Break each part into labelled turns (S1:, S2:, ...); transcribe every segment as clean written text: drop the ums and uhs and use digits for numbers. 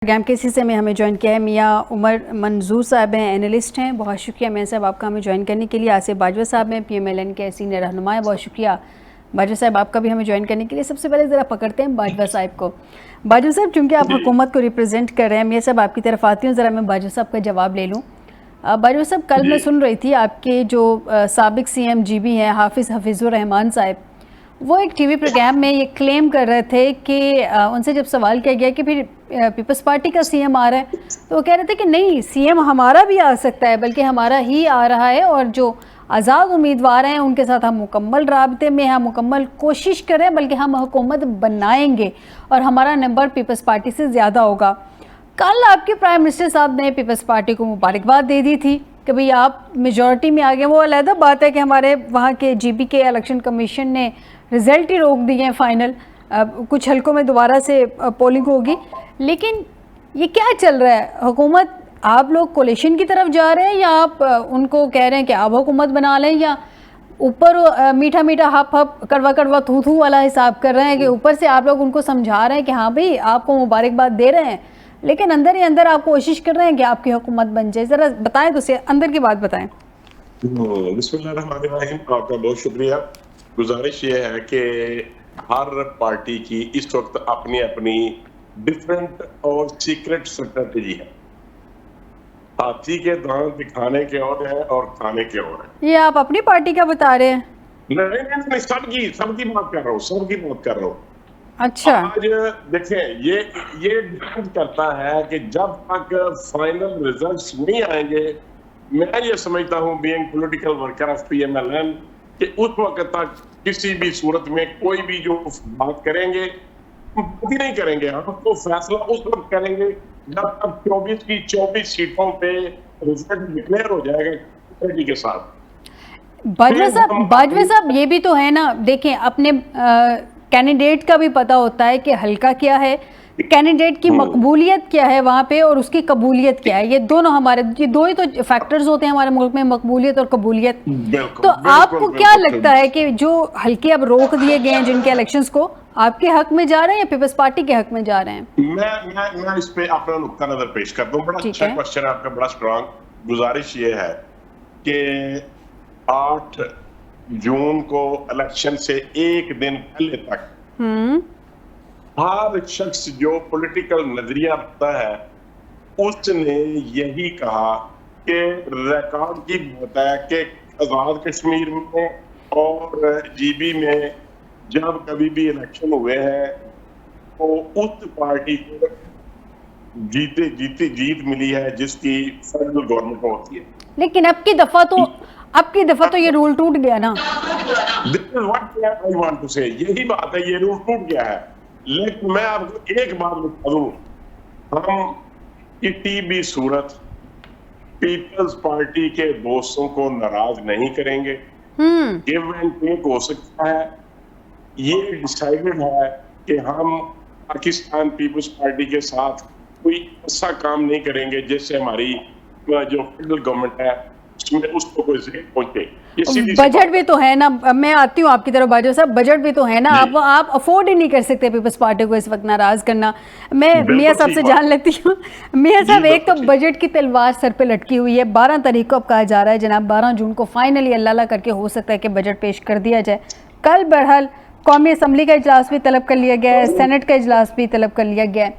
S1: Programme के हिस्से में हमें ज्वाइन किया है मियाँ उमर मंजूर साहब हैं, एनालिस्ट हैं। बहुत शुक्रिया मियाँ साहब आपका हमें ज्वाइन करने के लिए। आसिफ बाजवा साहब हैं, PMLN के सीनियर रहनुमा हैं। बहुत शुक्रिया बाजवा साहब आपका भी हमें ज्वाइन करने के लिए। सबसे पहले ज़रा पकड़ते हैं बाजवा साहब को। बाजवा साहब, चूँकि आप हुकूमत को रिप्रेजेंट कर रहे हैं, मियाँ साहब आपकी तरफ आती हूँ, ज़रा मैं बाजवा साहब का जवाब ले लूँ। बाजवा साहब, कल मैं सुन रही थी आपके जो साबिक CM GB हैं हफीज़ुर रहमान साहब, वो एक TV प्रोग्राम में ये क्लेम कर रहे थे कि उनसे जब सवाल किया गया कि फिर पीपल्स पार्टी का CM आ रहा है, तो वो कह रहे थे कि नहीं, CM हमारा भी आ सकता है, बल्कि हमारा ही आ रहा है, और जो आज़ाद उम्मीदवार हैं उनके साथ हम मुकम्मल राब्ते में, हम मुकम्मल कोशिश करें, बल्कि हम हुकूमत बनाएंगे और हमारा नंबर पीपल्स पार्टी से ज़्यादा होगा। कल आपके प्राइम मिनिस्टर साहब ने पीपल्स पार्टी को मुबारकबाद दे दी थी कि भाई आप मेजॉरिटी में आ गए। वो अलग बात है कि हमारे वहाँ के GB के इलेक्शन कमीशन ने रिज़ल्ट ही रोक दिए हैं फाइनल। कुछ हलकों में दोबारा से पोलिंग होगी, लेकिन ये क्या चल रहा है? हुकूमत, आप लोग कोलिशन की तरफ जा रहे हैं, या आप उनको कह रहे हैं कि आप हुकूमत बना लें, या ऊपर मीठा मीठा हप हप कड़वा कड़वा थू थू वाला हिसाब कर रहे हैं कि ऊपर से आप लोग उनको समझा रहे हैं कि हाँ भाई आपको मुबारकबाद दे रहे हैं, लेकिन अंदर ही अंदर आप कोशिश कर रहे हैं कि आपकी हुकूमत बन जाए? ज़रा बताएं, तो अंदर की बात बताएं।
S2: बिस्मिल्लाहिर्रहमानिर्रहीम, आपका बहुत शुक्रिया। गुजारिश ये है कि हर पार्टी की इस वक्त अपनी अपनी डिफरेंट और सीक्रेट स्ट्रेटजी है। हाथी के दांत दिखाने के और है और खाने के और है।
S1: ये आप अपनी पार्टी का बता रहे हैं?
S2: नहीं, सबकी बात कर रहा हूँ,
S1: अच्छा,
S2: आज देखें, ये डिपेंड करता है कि जब तक फाइनल रिजल्ट्स नहीं आएंगे, मैं ये समझता हूँ being political worker of PMLN कि उस वक्त तक किसी भी सूरत में कोई भी जो बात करेंगे नहीं करेंगे, हम तो फैसला उस वक्त करेंगे जब तक 24 की 24 सीटों पे रिजल्ट डिक्लेयर हो जाएगा के साथ।
S1: बाजवा साहब ये भी तो है ना, देखें अपने कैंडिडेट का भी पता होता है कि हल्का क्या है, कैंडिडेट की मकबूलियत क्या है वहाँ पे, और उसकी कबूलियत क्या है। ये दो ही तो फैक्टर्स होते हैं हमारे मुल्क में, मकबूलियत और कबूलियत। तो आपको क्या लगता है कि जो हल्के अब रोक दिए गए हैं जिनके इलेक्शंस को, आपके हक में जा रहे हैं या पीपल्स पार्टी के हक में जा रहे हैं?
S2: मैं इस पे अपना नुक्ता नजर पेश कर दूं। बड़ा अच्छा क्वेश्चन है आपका, बड़ा स्ट्रांग। गुजारिश ये है कि 8 जून को इलेक्शन से एक दिन पहले तक हर शख्स जो पॉलिटिकल नजरिया रखता है उसने यही कहा कि रिकॉर्ड की बात है कि आजाद कश्मीर में और GB में जब कभी भी इलेक्शन हुए हैं तो उस पार्टी को जीत मिली है जिसकी फेडरल गवर्नमेंट होती है।
S1: लेकिन अब की दफा तो ये रूल टूट गया ना।
S2: I want to say, यही बात है, ये रूल टूट गया है। लेकिन मैं आपको एक बात बता दूं, हम किसी भी सूरत पीपल्स पार्टी के दोस्तों को नाराज नहीं करेंगे। गिव एंड टेक हो सकता है, ये डिसाइडेड है कि हम पाकिस्तान पीपल्स पार्टी के साथ कोई ऐसा काम नहीं करेंगे जिससे हमारी जो फेडरल गवर्नमेंट है उसमें उसको कोई ज़िक्र पहुंचे।
S1: बजट भी तो है ना, मैं आती हूँ आपकी तरफ बाजवा साहब, बजट भी तो है ना, आप अफोर्ड ही नहीं कर सकते पीपल्स पार्टी को इस वक्त नाराज करना। मैं मियाँ साहब से जान लेती हूँ। मियाँ साहब, एक तो बजट की तलवार सर पे लटकी हुई है। 12 तारीख को अब कहा जा रहा है जनाब 12 जून को फाइनली अल्लाह करके हो सकता है कि बजट पेश कर दिया जाए। कल बहरहाल कौमी असम्बली का इजलास भी तलब कर लिया गया है, सेनेट का इजलास भी तलब कर लिया गया है।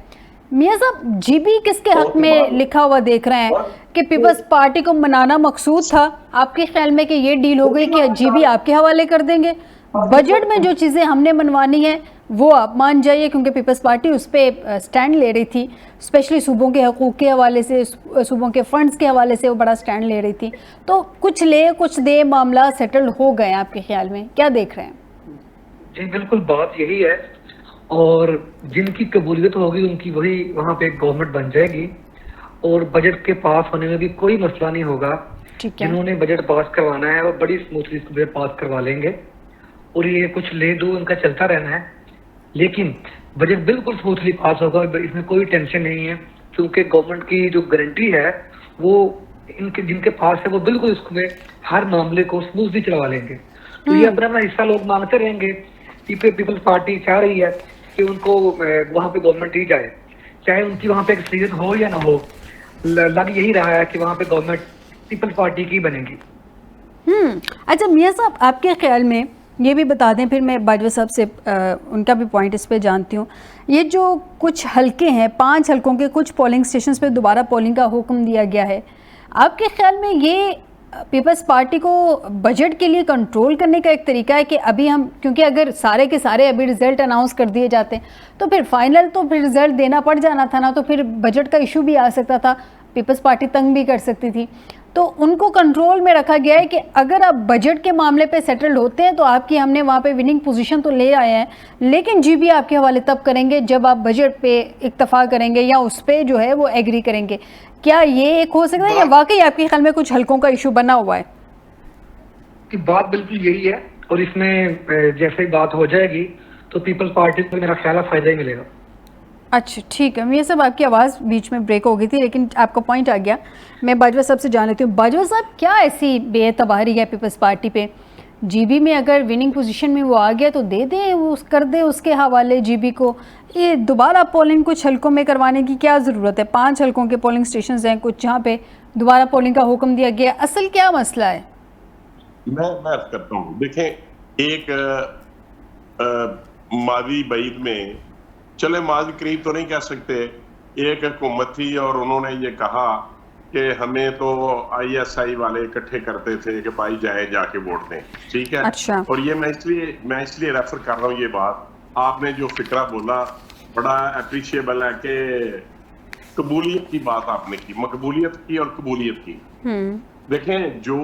S1: मियाँ साहब, GB किसके हक में लिखा हुआ देख रहे हैं कि पीपल्स पार्टी को मनाना मकसूद था? आपके ख्याल में कि ये डील हो गई कि GB आपके हवाले कर देंगे, बजट में जो चीज़ें हमने मनवानी है वो आप मान जाइए, क्योंकि पीपल्स पार्टी उस पर स्टैंड ले रही थी, स्पेशली सूबों के हकूक़ के हवाले से, सूबों के फंड्स के हवाले से वो बड़ा स्टैंड ले रही थी। तो कुछ ले कुछ दे मामला सेटल हो गए, आपके ख्याल में क्या देख रहे हैं?
S3: जी बिल्कुल, बात यही है, और जिनकी कबूलियत होगी उनकी वही वहाँ पे गवर्नमेंट बन जाएगी, और बजट के पास होने में भी कोई मसला नहीं होगा। जिन्होंने बजट पास करवाना है वो बड़ी स्मूथली बजट पास करवा लेंगे, और ये कुछ ले दो उनका चलता रहना है, लेकिन बजट बिल्कुल स्मूथली पास होगा, इसमें कोई टेंशन नहीं है, क्योंकि गवर्नमेंट की जो गारंटी है वो इनके जिनके पास है वो बिल्कुल इसमें हर मामले को स्मूथली चलवा लेंगे। तो ये अपना हिस्सा लोग मांगते रहेंगे। पीपल्स पार्टी चाह रही है कि उनको वहां पे गवर्नमेंट ही जाए, चाहे उनकी वहाँ पे अक्सरियत हो या ना हो, लग यही रहा है कि वहाँ पे गवर्नमेंट पीपल्स पार्टी की बनेगी।
S1: अच्छा मियाँ साहब, आपके ख्याल में ये भी बता दें, फिर मैं बाजवा साहब से उनका भी पॉइंट इस पे जानती हूँ। ये जो कुछ हलके हैं, 5 हलकों के कुछ पोलिंग स्टेशंस पे दोबारा पोलिंग का हुक्म दिया गया है, आपके ख्याल में ये पीपल्स पार्टी को बजट के लिए कंट्रोल करने का एक तरीका है कि अभी हम, क्योंकि अगर सारे के सारे अभी रिजल्ट अनाउंस कर दिए जाते तो फिर फाइनल तो फिर रिजल्ट देना पड़ जाना था ना, तो फिर बजट का इशू भी आ सकता था, पीपल्स पार्टी तंग भी कर सकती थी। तो उनको कंट्रोल में रखा गया है कि अगर आप बजट के मामले पे सेटल्ड होते हैं तो आपकी, हमने वहाँ पे विनिंग पोजीशन तो ले आए हैं, लेकिन जीबी आपके हवाले तब करेंगे जब आप बजट पे इत्तफाक करेंगे या उस पे जो है वो एग्री करेंगे। क्या ये एक हो सकता है या वाकई आपके ख्याल में कुछ हलकों का इशू बना हुआ है?
S3: कि बात बिल्कुल यही है, और इसमें जैसे ही बात हो जाएगी तो पीपल्स पार्टी को मेरा ख्याल है फायदा ही मिलेगा।
S1: अच्छा ठीक है, ये सब आपकी आवाज़ बीच में ब्रेक हो गई थी, लेकिन आपका पॉइंट आ गया। मैं बाजवा साहब से जान लेती हूँ। बाजवा साहब, क्या ऐसी बेतबारी है पीपल्स पार्टी पे? जीबी में अगर विनिंग पोजीशन में वो आ गया तो दे दें, वो कर दे उसके हवाले जीबी को। ये दोबारा पोलिंग कुछ हलकों में करवाने की क्या ज़रूरत है? 5 हलकों के पोलिंग स्टेशन हैं कुछ जहाँ पे दोबारा पोलिंग का हुक्म दिया गया, असल क्या मसला है?
S2: मैं अर्ज करता हूँ, देखें, एक मादी बईद में, चले मादी करीब तो नहीं कह सकते, एक हुकूमत थी और उन्होंने ये कहा कि हमें तो ISI वाले इकट्ठे करते थे कि भाई जाए जाके वोट दें, ठीक है।
S1: अच्छा।
S2: और ये मैं इसलिए रेफर कर रहा हूँ, ये बात आपने जो फिक्रा बोला बड़ा अप्रिशिएबल है कि कबूलियत की बात आपने की, मकबूलियत की और कबूलियत की। देखें, जो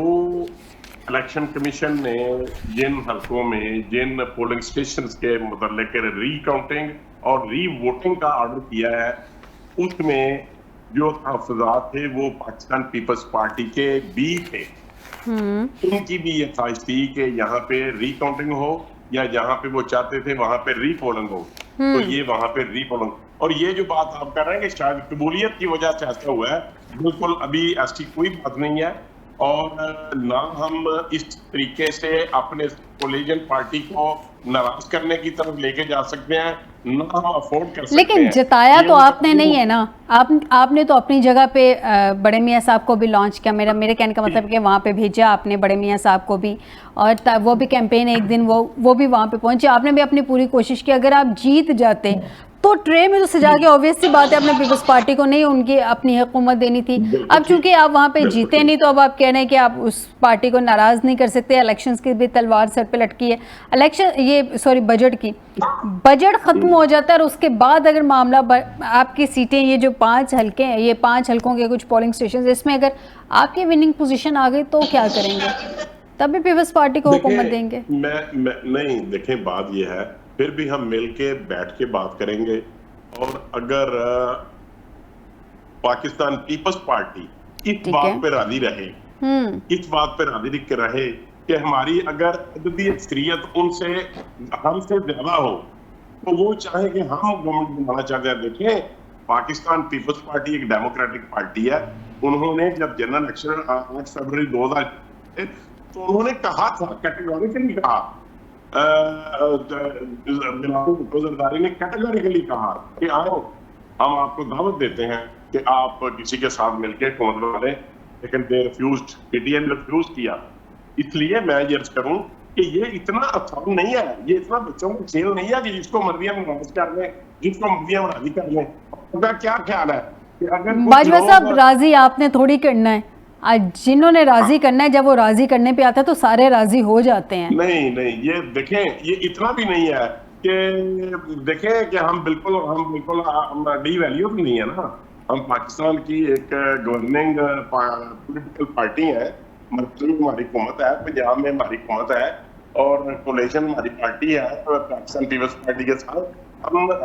S2: इलेक्शन कमीशन ने जिन हलकों में, जिन पोलिंग स्टेशंस के मतलब रीकाउंटिंग और री वोटिंग का ऑर्डर किया है, उसमें जो तहफ़्फ़ुज़ात थे वो पाकिस्तान पीपल्स पार्टी के भी थे। उनकी भी ये ख्वाहिश थी कि यहाँ पे रीकाउंटिंग हो या जहाँ पे वो चाहते थे वहां पे रीपोलिंग हो, तो ये वहां पे रीपोलिंग। और ये जो बात आप कर रहे हैं कि शायद कबूलियत की वजह से ऐसा हुआ है, बिल्कुल अभी ऐसी कोई बात नहीं है। और ना हम इस तरीके से अपने कोलिजन पार्टी को नाराज करने की तरफ लेके जा सकते हैं, ना हम अफोर्ड कर सकते हैं।
S1: लेकिन जताया तो आपने नहीं है ना, आपने तो अपनी जगह पे बड़े मियाँ साहब को भी लॉन्च किया। मेरे कहने का मतलब कि वहाँ पे भेजा आपने बड़े मियाँ साहब को भी, और वो भी कैंपेन एक दिन वो भी वहाँ पे पहुँचे, आपने भी अपनी पूरी कोशिश की। अगर आप जीत जाते तो ट्रे में तो सजा के, ऑब्वियस सी बात है, अपने पीपल्स पार्टी को नहीं उनकी अपनी हुकूमत देनी थी। अब चूंकि आप वहाँ पे जीते नहीं, तो अब आप कह रहे हैं कि आप उस पार्टी को नाराज नहीं कर सकते। इलेक्शंस की भी तलवार सर पे लटकी है, बजट खत्म हो जाता है और उसके बाद अगर मामला आपकी सीटें, ये जो 5 हलके हैं, ये 5 हलकों के कुछ पोलिंग स्टेशन, इसमें अगर आपकी विनिंग पोजीशन आ गई तो क्या करेंगे? तब भी पीपल्स पार्टी को हुकूमत देंगे?
S2: मैं नहीं, देखें, बात ये है, फिर भी हम मिलके बैठ के बात करेंगे। और अगर पाकिस्तान पीपल्स पार्टी इस बात पे राजी रहे, इस बात पे राजी रहे कि हमारी अगर अददी अक्सरियत उनसे, हमसे ज्यादा हो, तो वो चाहे कि हम गवर्नमेंट बनाना चाहते हैं। देखें, पाकिस्तान पीपल्स पार्टी एक डेमोक्रेटिक पार्टी है। उन्होंने जब जनरल इलेक्शन 8 फरवरी 2000, तो उन्होंने कहा था, कैटेगोरिकली कहा, जरदारी ने कैटेगोरिकली कहा कि आओ हम आपको दावत देते हैं कि आप किसी के साथ मिलकर हुकूमत बना लें, लेकिन दे रिफ्यूज्ड, PTM रिफ्यूज किया। इसलिए मैं ये अर्ज करूं कि ये इतना आसान नहीं है, ये इतना बच्चों का खेल नहीं है कि जिसको मर्जी हम नाराज कर लें, जिसको मर्जी हम राजी कर लें। आपका क्या ख्याल है कि अगर
S1: बाजवा साहब, राजी आपने थोड़ी करना है, आज जिन्होंने राजी करना है, जब वो राजी करने पे आता है तो सारे राजी हो जाते हैं।
S2: नहीं, ये देखें, ये इतना भी नहीं है कि देखें कि हम बिल्कुल डीवैल्यू भी नहीं है ना। हम पाकिस्तान की एक गवर्निंग पॉलिटिकल पार्टी है, मतलब हमारी हुकूमत है, पंजाब में हमारी हुकूमत है और कोलिशन हमारी पार्टी है पाकिस्तान पीपल्स पार्टी के साथ।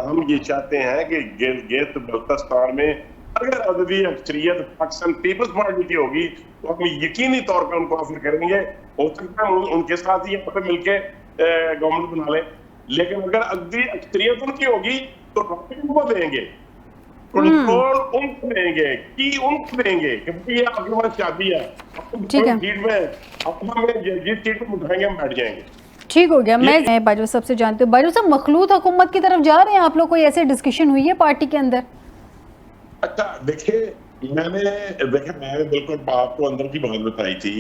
S2: हम ये चाहते हैं कि गिलगित बल्तिस्तान में अगर अददी अक्सरियत पाकिस्तान पीपल्स पार्टी की होगी तो हम यकीनी तौर पर उनको ऑफर करेंगे। हो सकता है उनके साथ ही यहाँ पे मिलके गवर्नमेंट बना लें, लेकिन अगर अददी अक्सरियत उनकी होगी तो उनको देंगे, कंट्रोल उनको देंगे, की उनको देंगे, क्योंकि ये आपके पास चाबी है। ठीक है, सीट में जिस सीट पर उठाएंगे हम बैठ जाएंगे।
S1: ठीक हो गया। मैं बाजवा साहब से जानती हूँ, बाजवा साहब, मखलूत हुकूमत की तरफ जा रहे हैं आप लोग? कोई ऐसे डिस्कशन हुई है पार्टी के अंदर?
S2: अच्छा मैंने बिल्कुल आपको अंदर की बात बताई थी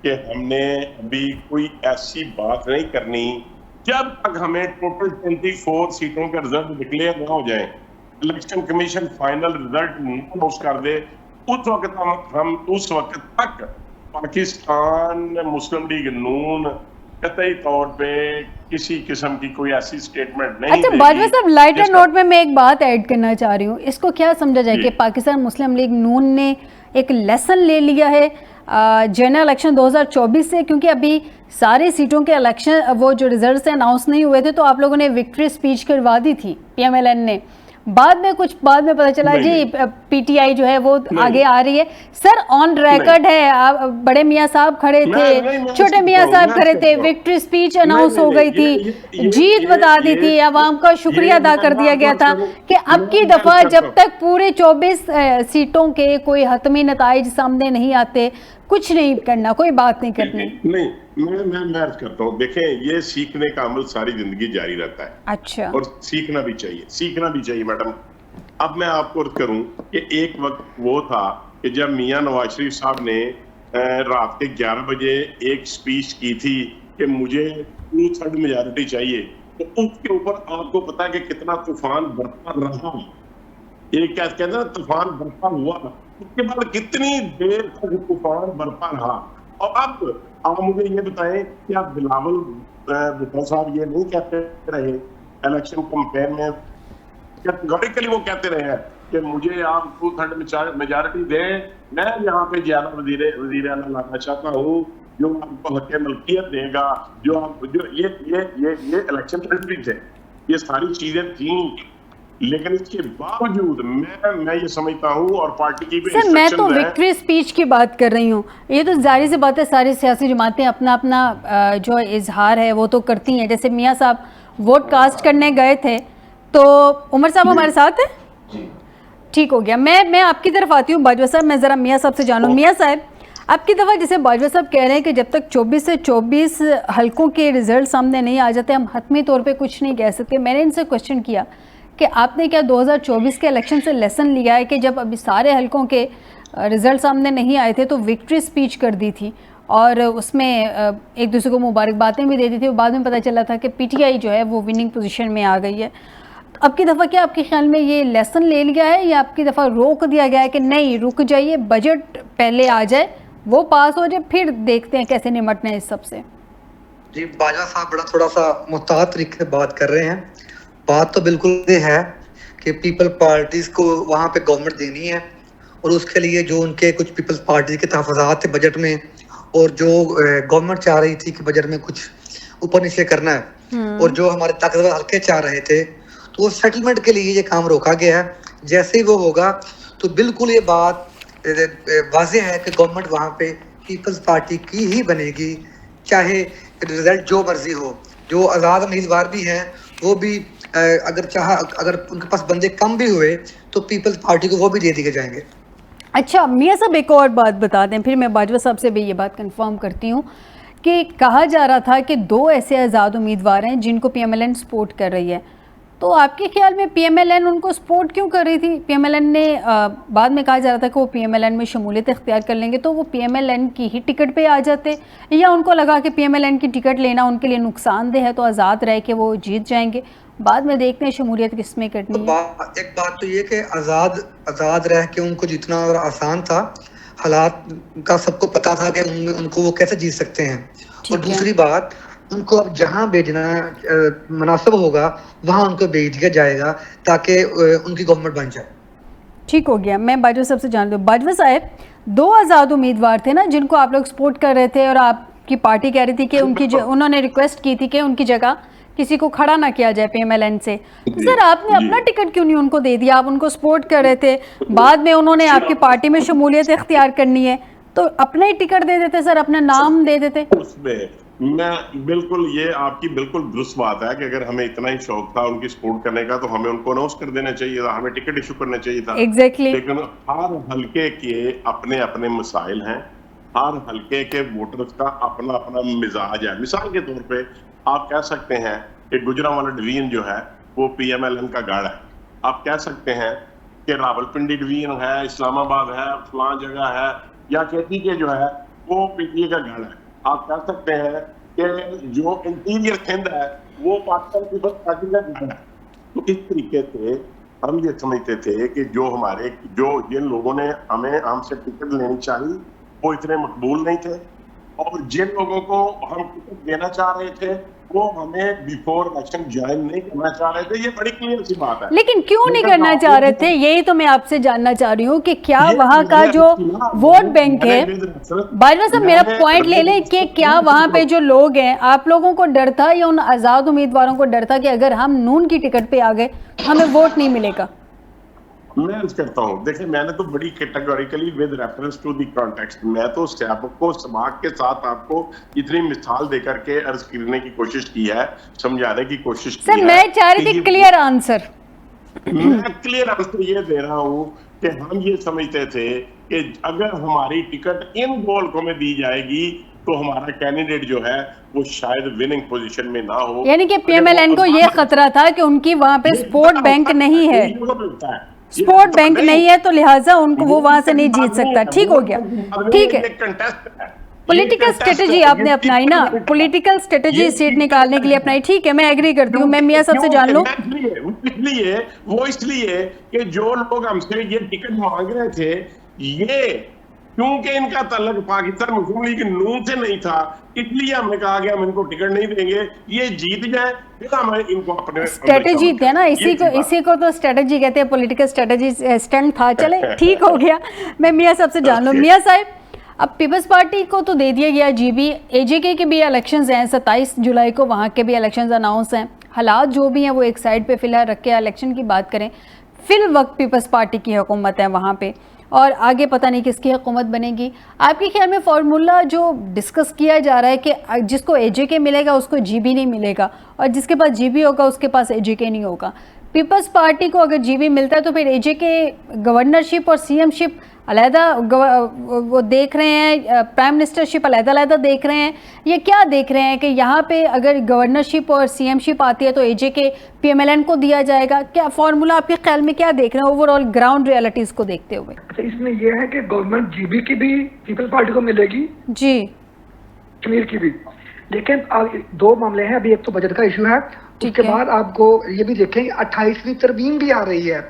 S2: कि हमने अभी कोई ऐसी बात नहीं करनी जब तक हमें टोटल 24 सीटों का रिजल्ट डिक्लेयर ना हो जाए, election commission final result announce कर दे, हम उस वक्त तक पाकिस्तान मुस्लिम लीग नून कतई तौर पे किसी किस्म की कोई ऐसी स्टेटमेंट नहीं
S1: अच्छा
S2: देगी
S1: बाजवा साहब, लाइटर
S2: जिसका
S1: नोट में मैं एक बात ऐड करना चाह रही हूँ, इसको क्या समझा जाए
S2: जी।
S1: कि पाकिस्तान मुस्लिम लीग नून ने एक लेसन ले लिया है जनरल इलेक्शन 2024 से, क्योंकि अभी सारी सीटों के इलेक्शन वो जो रिजल्ट अनाउंस नहीं हुए थे तो आप लोगों ने विक्ट्री स्पीच करवा दी थी पीएमएलएन ने, बाद में पता चला
S2: नहीं,
S1: जी
S2: नहीं।
S1: पीटीआई जो है वो
S2: नहीं।
S1: आगे आ रही है। सर ऑन रिकॉर्ड है, आप बड़े मियाँ साहब खड़े थे, छोटे मियाँ साहब खड़े थे, विक्ट्री स्पीच अनाउंस हो गई थी, जीत बता दी थी, आवाम का शुक्रिया अदा कर दिया गया था कि अब की दफा जब तक पूरे 24 सीटों के कोई हतमी नताइज सामने नहीं आते कुछ नहीं करना, कोई बात नहीं करनी।
S2: नहीं, मैं अर्ज करता हूँ, देखें ये सीखने का अमल सारी जिंदगी जारी रहता है।
S1: अच्छा।
S2: और सीखना भी चाहिए मैडम। अब मैं आपको अर्ज करूं कि एक वक्त वो था कि जब मियां नवाज शरीफ साहब ने रात के 11 बजे एक स्पीच की थी कि मुझे 2/3 मेजॉरिटी चाहिए, तो उसके ऊपर आपको पता है कि कितना तूफान बरपा रहा। ये क्या कहते हैं ना, तूफान बरपा हुआ, उसके बाद कितनी देर तक तूफान बरपा रहा। और अब आप मुझे ये बताएं कि आप बिलावल भुट्टो साहब ये नहीं कहते रहे इलेक्शन कैंपेन में, कैटेगोरिकली वो कहते रहे हैं कि मुझे आप 2/3 मेजॉरिटी दें, मैं यहाँ पे ज्यादा वजीर आला लाना चाहता हूँ जो आपको हक मलकियत देगा, जो ये इलेक्शन थे, ये सारी चीजें थी। लेकिन इसके बावजूद मैं ये समझता हूँ और पार्टी की भी
S1: सर मैं तो विक्ट्री स्पीच की बात कर रही हूँ, ये तो जाहिर सी बात है सारी सियासी जमातें अपना अपना जो इजहार है वो तो करती हैं। जैसे मियाँ साहब वोट कास्ट करने गए थे तो उमर साहब हमारे साथ है, ठीक हो गया। मैं आपकी तरफ आती हूँ बाजवा साहब, मैं ज़रा मियाँ साहब से जानूँ। मियाँ साहब आपकी दफ़ा जैसे बाजवा साहब कह रहे हैं कि जब तक 24 से 24 हलकों के रिजल्ट सामने नहीं आ जाते हम हतमी तौर पे कुछ नहीं कह सकते। मैंने इनसे क्वेश्चन किया कि आपने क्या 2024 के इलेक्शन से लेसन लिया है कि जब अभी सारे हलकों के रिजल्ट सामने नहीं आए थे तो विक्ट्री स्पीच कर दी थी और उसमें एक दूसरे को मुबारकबादें भी दे दी थी, बाद में पता चला था कि पीटीआई जो है वो विनिंग पोजीशन में आ गई है। तो अब की दफ़ा क्या आपके ख्याल में ये लेसन ले लिया है या आपकी दफ़ा रोक दिया गया है कि नहीं रुक जाइए, बजट पहले आ जाए, वो पास हो जाए, फिर देखते हैं कैसे निपटना है इस सब से?
S3: जी बाजवा साहब बड़ा थोड़ा सा मुहतात तरीके से बात कर रहे हैं। बात तो बिल्कुल ये है कि पीपल पार्टीज को वहाँ पे गवर्नमेंट देनी है और उसके लिए जो उनके कुछ पीपल्स पार्टी के तहफ़्फ़ुज़ात थे बजट में और जो गवर्नमेंट चाह रही थी कि बजट में कुछ ऊपर नीचे करना है और जो हमारे ताकतवर हल्के चाह रहे थे, तो वो सेटलमेंट के लिए ये काम रोका गया है। जैसे ही वो होगा तो बिल्कुल ये बात वाज़ेह है कि गवर्नमेंट वहाँ पे पीपल्स पार्टी की ही बनेगी, चाहे रिजल्ट जो मर्जी हो। जो आज़ाद उम्मीदवार भी हैं वो भी अगर उनके पास बंदे कम भी हुए तो पीपल्स पार्टी को वो भी दे दिए जाएंगे।
S1: अच्छा मियाँ साहब एक और बात बता दें, फिर मैं बाजवा साहब से भी ये बात कंफर्म करती हूँ कि कहा जा रहा था कि 2 ऐसे आज़ाद उम्मीदवार हैं जिनको पीएमएलएन सपोर्ट कर रही है, तो आपके ख्याल में पीएमएलएन उनको सपोर्ट क्यों कर रही थी? पीएमएलएन ने बाद में कहा जा रहा था कि वो पीएमएलएन में शमूलियत इख्तियार कर लेंगे, तो वो पीएमएलएन की ही टिकट पे आ जाते, या उनको लगा कि पीएमएलएन की टिकट लेना उनके लिए नुकसानदेह है तो आज़ाद रह के वो जीत जाएंगे, बाद में देखते हैं शमूलियत किस में करनी है।
S3: एक बात तो ये कि आज़ाद रह के उनको जितना आसान था, हालात का सबको पता था कि उनको वो कैसे जीत सकते हैं। और दूसरी बात, उनको अब जहां भेजना मुनासिब होगा वहां उनको भेज दिया जाएगा ताकि उनकी गवर्नमेंट बन जाए।
S1: ठीक हो गया। मैं बाजवा साहब से जान लूँ, बाजवा साहब 2 आज़ाद उम्मीदवार थे ना जिनको आप लोग सपोर्ट कर रहे थे और आपकी पार्टी कह रही थी कि उन्होंने रिक्वेस्ट की थी कि उनकी जगह किसी को खड़ा ना किया जाए पीएमएलएन से, तो सर आपने अपना टिकट क्यों नहीं उनको दे दिया? आप उनको सपोर्ट कर रहे थे, बाद में उन्होंने आपकी पार्टी में शमूलियत इख्तियार करनी है तो अपना ही टिकट दे देते सर, अपना नाम दे देते।
S2: उसमें मैं बिल्कुल, ये आपकी बिल्कुल दुरुस्त बात है कि अगर हमें इतना ही शौक था उनकी सपोर्ट करने का तो हमें उनको अनाउंस कर देना चाहिए था, हमें टिकट इशू करना चाहिए था।
S1: एग्जैक्टली।
S2: लेकिन हर हल्के के अपने अपने मसाइल हैं, हर हल्के के वोटर्स का अपना अपना मिजाज है। मिसाल के तौर पे आप कह सकते हैं कि गुजरांवाला डिवीजन जो है वो पीएमएलएन का गढ़ है। आप कह सकते हैं कि रावलपिंडी डिवीजन है, इस्लामाबाद है, फलां जगह है, या कहती कि जो है वो पीटीए का गढ़ है। आप कह सकते हैं कि जो इंटीरियर सिंध है वो पाकिस्तान पीपल्स पार्टी का गढ़ है। तो इस तरीके से हम ये समझते थे कि जो जिन लोगों ने हमसे टिकट लेनी चाहिए वो इतने मकबूल नहीं थे, और जिन लोगों को हम टिकट देना चाह रहे थे वो हमें बिफोर इलेक्शन ज्वाइन नहीं करना चाह रहे थे। ये बड़ी क्लियर सी बात है।
S1: लेकिन क्यों नहीं करना चाह रहे थे, यही तो मैं आपसे जानना चाह रही हूँ कि क्या वहाँ का जो वोट बैंक है, बाजवा साहब मेरा पॉइंट ले लें कि क्या वहाँ पे जो लोग हैं, आप लोगों को डर था या उन आज़ाद उम्मीदवारों को डर था कि अगर हम नून की टिकट पे आ गए हमें वोट नहीं मिलेगा?
S2: मैं अर्ज करता हूँ, देखिए मैंने तो बड़ी categorically with reference to the context, मैं तो सबको समाज के साथ आपको इतनी मिसाल देकर के अर्ज करने की कोशिश की है, समझाने की कोशिश की
S1: सर,
S2: है।
S1: मैं चाह रही थी क्लियर आंसर।
S2: मैं क्लियर आंसर ये दे रहा हूँ कि हम ये समझते थे कि अगर हमारी टिकट इन दो हल्कों में दी जाएगी तो हमारा कैंडिडेट जो है वो शायद विनिंग पोजीशन में ना हो।
S1: यानी कि पीएमएलएन को ये खतरा था कि उनकी वहाँ पे स्पोर्ट बैंक नहीं है, स्पोर्ट बैंक नहीं है, तो लिहाजा उनको वो वहां से नहीं जीत सकता। ठीक हो गया, ठीक है। पॉलिटिकल स्ट्रेटेजी आपने अपनाई ना, पॉलिटिकल स्ट्रेटेजी सीट निकालने के लिए अपनाई, ठीक है, मैं एग्री करती हूँ। मैं मियां साहब से जान लूं।
S2: इसलिए कि जो लोग हमसे ये टिकट मांग रहे थे, ये क्योंकि इनका तल्लक पाकिस्तान मुस्लिम लीग नून से नहीं था, इसलिए हमने कहा कि हम इनको टिकट नहीं देंगे, ये जीत जाए फिर हम इनको अपने
S1: स्ट्रेटेजी थे ना, इसी को तो स्ट्रेटेजी कहते हैं, पॉलिटिकल स्ट्रेटेजी स्टंट था। चले ठीक हो गया। मैं मियां साहब से जान लूं। मियां साहब, अब पीपल्स पार्टी को तो दे दिया गया जीबी, एजेके के भी इलेक्शंस हैं 27 जुलाई को, वहाँ के भी इलेक्शंस अनाउंस हैं। हालात जो भी हैं वो एक साइड पे फिलहाल रख के इलेक्शन की बात करें, फिल वक्त पीपल्स पार्टी की हुकूमत है वहाँ पे, और आगे पता नहीं किसकी हुकूमत बनेगी। आपके ख्याल में फार्मूला जो डिस्कस किया जा रहा है कि जिसको एजेके मिलेगा उसको जीबी नहीं मिलेगा, और जिसके पास जीबी होगा उसके पास एजेके नहीं होगा। पीपल्स पार्टी को अगर जीबी मिलता है तो फिर एजेके गवर्नरशिप और सीएमशिप अलहदा वो देख रहे हैं, प्राइम मिनिस्टरशिप अलहदा देख रहे हैं, ये क्या देख रहे हैं कि यहाँ पे अगर गवर्नरशिप और सीएमशिप आती है तो एजेके पीएमएलएन को दिया जाएगा? क्या फार्मूला आपके ख्याल में क्या देख रहे हैं ओवरऑल ग्राउंड रियलिटीज को देखते हुए?
S3: अच्छा, इसमें यह है कि गवर्नमेंट जीबी की भी पीपल्स पार्टी को मिलेगी जी, कश्मीर की भी, लेकिन दो मामले हैं। अभी एक तो बजट का इशू है, उसके बाद आपको ये भी देखें 28वीं तरमीम भी आ रही है,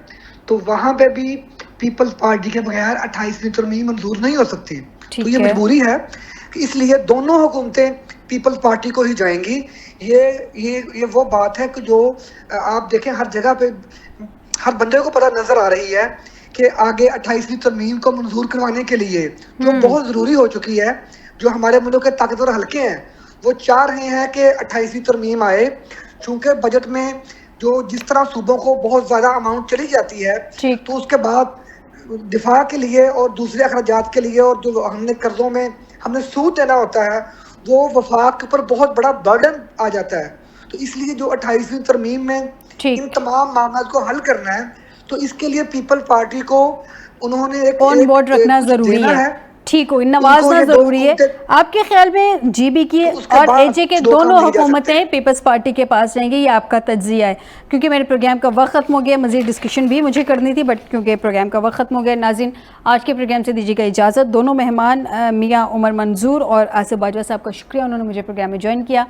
S3: तो वहां पे भी पीपल्स पार्टी के बगैर 28वीं तरमीम मंजूर नहीं हो सकती। तो ये मजबूरी है कि इसलिए दोनों हुकूमतें पीपल्स पार्टी को ही जाएंगी। ये वो बात है कि जो आप देखें हर जगह पे हर बंदे को पता नजर आ रही है कि आगे 28वीं तरमीम को मंजूर करवाने के लिए जो बहुत जरूरी हो चुकी है, जो हमारे मुल्क के ताकतवर हल्के हैं वो चाह रहे हैं कि 28वीं तरमीम आए, चूंकि बजट में जो जिस तरह सूबों को बहुत ज्यादा अमाउंट चली जाती है, तो उसके बाद दिफा के लिए और दूसरे अखराजात के लिए और जो हमने कर्जों में हमने सूद देना होता है वो वफाक के ऊपर बहुत बड़ा बर्डन आ जाता है। तो इसलिए जो 28वीं तरमीम में इन तमाम मामलों को हल करना है, तो इसके लिए पीपल पार्टी को उन्होंने एक
S1: ऑन बोर्ड रखना जरूरी है, ठीक हो, नवाजना जरूरी है। आपके ख्याल में जीबी की और एजेके दोनों हुकूमतें पीपल्स पार्टी के पास रहेंगी, ये आपका तज्जिया है? क्योंकि मेरे प्रोग्राम का वक्त खत्म हो गया, मजीद डिस्कशन भी मुझे करनी थी बट क्योंकि प्रोग्राम का वक्त खत्म हो गया। नाज़रीन, आज के प्रोग्राम से दीजिएगा इजाज़त। दोनों मेहमान मियाँ उमर मंजूर और आसिफ बाजवा साहब का शुक्रिया, उन्होंने मुझे प्रोग्राम में ज्वाइन किया।